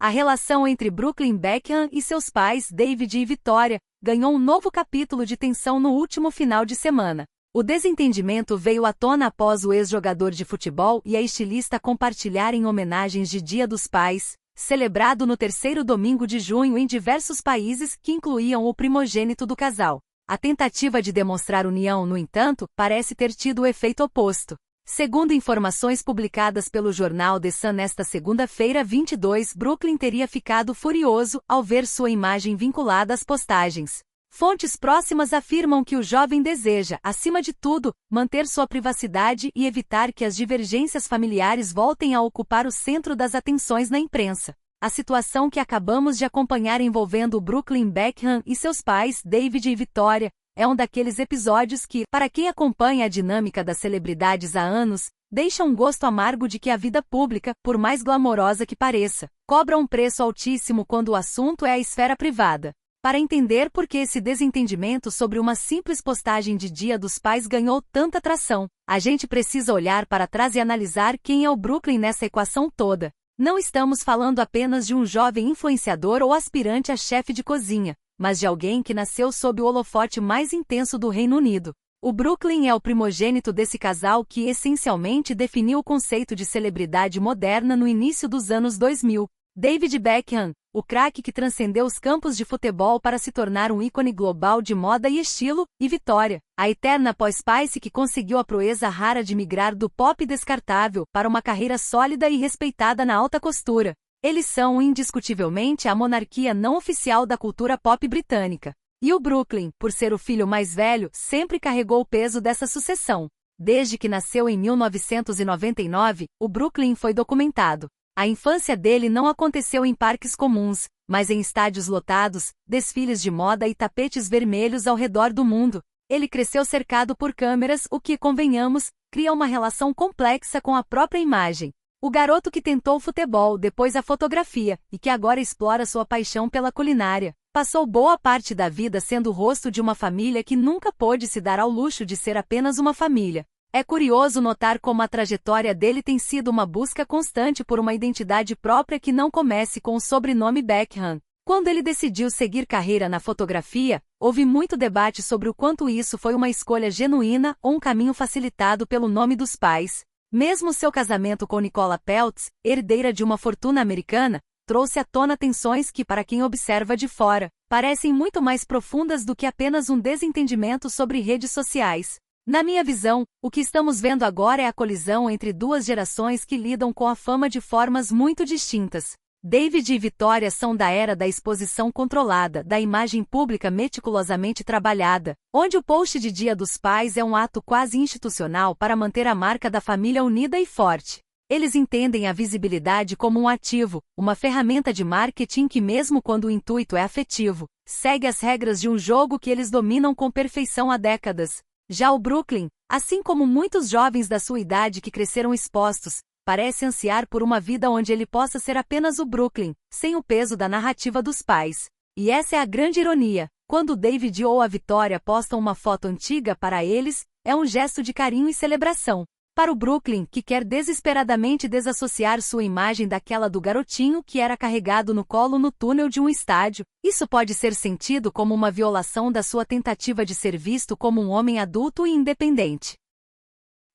A relação entre Brooklyn Beckham e seus pais, David e Victoria, ganhou um novo capítulo de tensão no último final de semana. O desentendimento veio à tona após o ex-jogador de futebol e a estilista compartilharem homenagens de Dia dos Pais, celebrado no terceiro domingo de junho em diversos países que incluíam o primogênito do casal. A tentativa de demonstrar união, no entanto, parece ter tido o efeito oposto. Segundo informações publicadas pelo jornal The Sun nesta segunda-feira 22, Brooklyn teria ficado furioso ao ver sua imagem vinculada às postagens. Fontes próximas afirmam que o jovem deseja, acima de tudo, manter sua privacidade e evitar que as divergências familiares voltem a ocupar o centro das atenções na imprensa. A situação que acabamos de acompanhar envolvendo o Brooklyn Beckham e seus pais, David e Victoria, é um daqueles episódios que, para quem acompanha a dinâmica das celebridades há anos, deixa um gosto amargo de que a vida pública, por mais glamourosa que pareça, cobra um preço altíssimo quando o assunto é a esfera privada. Para entender por que esse desentendimento sobre uma simples postagem de Dia dos Pais ganhou tanta atração, a gente precisa olhar para trás e analisar quem é o Brooklyn nessa equação toda. Não estamos falando apenas de um jovem influenciador ou aspirante a chefe de cozinha, mas de alguém que nasceu sob o holofote mais intenso do Reino Unido. O Brooklyn é o primogênito desse casal que essencialmente definiu o conceito de celebridade moderna no início dos anos 2000. David Beckham, o craque que transcendeu os campos de futebol para se tornar um ícone global de moda e estilo, e Victoria, a eterna pós-Spice que conseguiu a proeza rara de migrar do pop descartável para uma carreira sólida e respeitada na alta costura. Eles são, indiscutivelmente, a monarquia não oficial da cultura pop britânica. E o Brooklyn, por ser o filho mais velho, sempre carregou o peso dessa sucessão. Desde que nasceu em 1999, o Brooklyn foi documentado. A infância dele não aconteceu em parques comuns, mas em estádios lotados, desfiles de moda e tapetes vermelhos ao redor do mundo. Ele cresceu cercado por câmeras, o que, convenhamos, cria uma relação complexa com a própria imagem. O garoto que tentou o futebol, depois a fotografia, e que agora explora sua paixão pela culinária, passou boa parte da vida sendo o rosto de uma família que nunca pôde se dar ao luxo de ser apenas uma família. É curioso notar como a trajetória dele tem sido uma busca constante por uma identidade própria que não comece com o sobrenome Beckham. Quando ele decidiu seguir carreira na fotografia, houve muito debate sobre o quanto isso foi uma escolha genuína ou um caminho facilitado pelo nome dos pais. Mesmo seu casamento com Nicola Peltz, herdeira de uma fortuna americana, trouxe à tona tensões que, para quem observa de fora, parecem muito mais profundas do que apenas um desentendimento sobre redes sociais. Na minha visão, o que estamos vendo agora é a colisão entre duas gerações que lidam com a fama de formas muito distintas. David e Victoria são da era da exposição controlada, da imagem pública meticulosamente trabalhada, onde o post de Dia dos Pais é um ato quase institucional para manter a marca da família unida e forte. Eles entendem a visibilidade como um ativo, uma ferramenta de marketing que, mesmo quando o intuito é afetivo, segue as regras de um jogo que eles dominam com perfeição há décadas. Já o Brooklyn, assim como muitos jovens da sua idade que cresceram expostos, parece ansiar por uma vida onde ele possa ser apenas o Brooklyn, sem o peso da narrativa dos pais. E essa é a grande ironia. Quando David ou a Victoria postam uma foto antiga para eles, é um gesto de carinho e celebração. Para o Brooklyn, que quer desesperadamente desassociar sua imagem daquela do garotinho que era carregado no colo no túnel de um estádio, isso pode ser sentido como uma violação da sua tentativa de ser visto como um homem adulto e independente.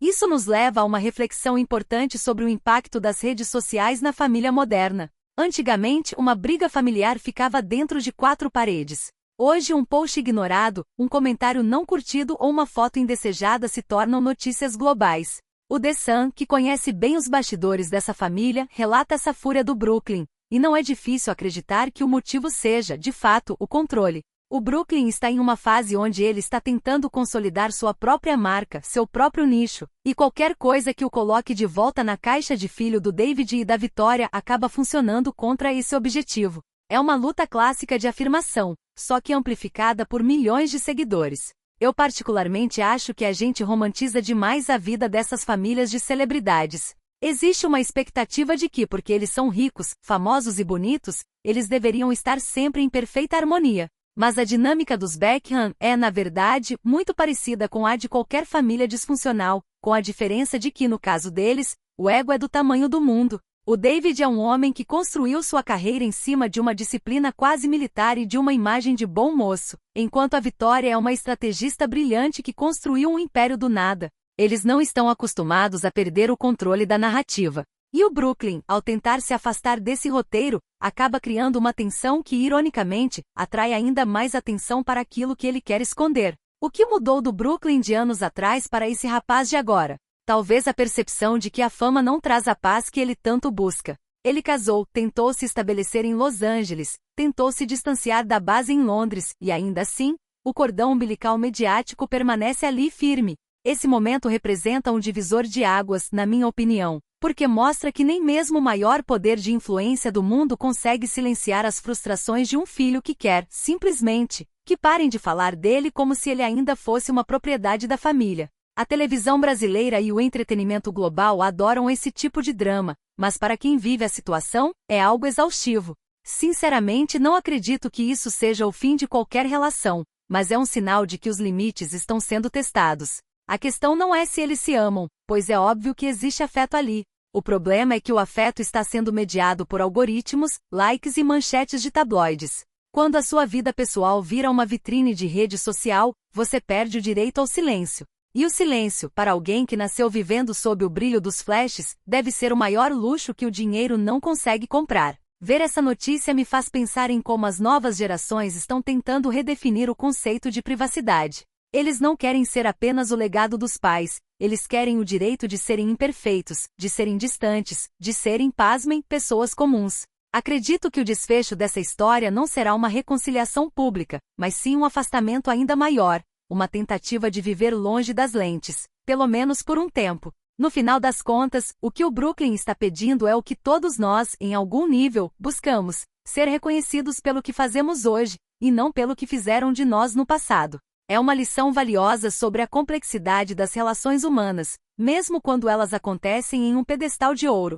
Isso nos leva a uma reflexão importante sobre o impacto das redes sociais na família moderna. Antigamente, uma briga familiar ficava dentro de 4 paredes. Hoje, um post ignorado, um comentário não curtido ou uma foto indesejada se tornam notícias globais. O The Sun, que conhece bem os bastidores dessa família, relata essa fúria do Brooklyn, e não é difícil acreditar que o motivo seja, de fato, o controle. O Brooklyn está em uma fase onde ele está tentando consolidar sua própria marca, seu próprio nicho, e qualquer coisa que o coloque de volta na caixa de filho do David e da Victoria acaba funcionando contra esse objetivo. É uma luta clássica de afirmação, só que amplificada por milhões de seguidores. Eu particularmente acho que a gente romantiza demais a vida dessas famílias de celebridades. Existe uma expectativa de que, porque eles são ricos, famosos e bonitos, eles deveriam estar sempre em perfeita harmonia. Mas a dinâmica dos Beckham é, na verdade, muito parecida com a de qualquer família disfuncional, com a diferença de que, no caso deles, o ego é do tamanho do mundo. O David é um homem que construiu sua carreira em cima de uma disciplina quase militar e de uma imagem de bom moço, enquanto a Vitória é uma estrategista brilhante que construiu um império do nada. Eles não estão acostumados a perder o controle da narrativa. E o Brooklyn, ao tentar se afastar desse roteiro, acaba criando uma tensão que, ironicamente, atrai ainda mais atenção para aquilo que ele quer esconder. O que mudou do Brooklyn de anos atrás para esse rapaz de agora? Talvez a percepção de que a fama não traz a paz que ele tanto busca. Ele casou, tentou se estabelecer em Los Angeles, tentou se distanciar da base em Londres, e ainda assim, o cordão umbilical mediático permanece ali firme. Esse momento representa um divisor de águas, na minha opinião, porque mostra que nem mesmo o maior poder de influência do mundo consegue silenciar as frustrações de um filho que quer, simplesmente, que parem de falar dele como se ele ainda fosse uma propriedade da família. A televisão brasileira e o entretenimento global adoram esse tipo de drama, mas para quem vive a situação, é algo exaustivo. Sinceramente, não acredito que isso seja o fim de qualquer relação, mas é um sinal de que os limites estão sendo testados. A questão não é se eles se amam, pois é óbvio que existe afeto ali. O problema é que o afeto está sendo mediado por algoritmos, likes e manchetes de tabloides. Quando a sua vida pessoal vira uma vitrine de rede social, você perde o direito ao silêncio. E o silêncio, para alguém que nasceu vivendo sob o brilho dos flashes, deve ser o maior luxo que o dinheiro não consegue comprar. Ver essa notícia me faz pensar em como as novas gerações estão tentando redefinir o conceito de privacidade. Eles não querem ser apenas o legado dos pais, eles querem o direito de serem imperfeitos, de serem distantes, de serem, pasmem, pessoas comuns. Acredito que o desfecho dessa história não será uma reconciliação pública, mas sim um afastamento ainda maior, uma tentativa de viver longe das lentes, pelo menos por um tempo. No final das contas, o que o Brooklyn está pedindo é o que todos nós, em algum nível, buscamos: ser reconhecidos pelo que fazemos hoje, e não pelo que fizeram de nós no passado. É uma lição valiosa sobre a complexidade das relações humanas, mesmo quando elas acontecem em um pedestal de ouro.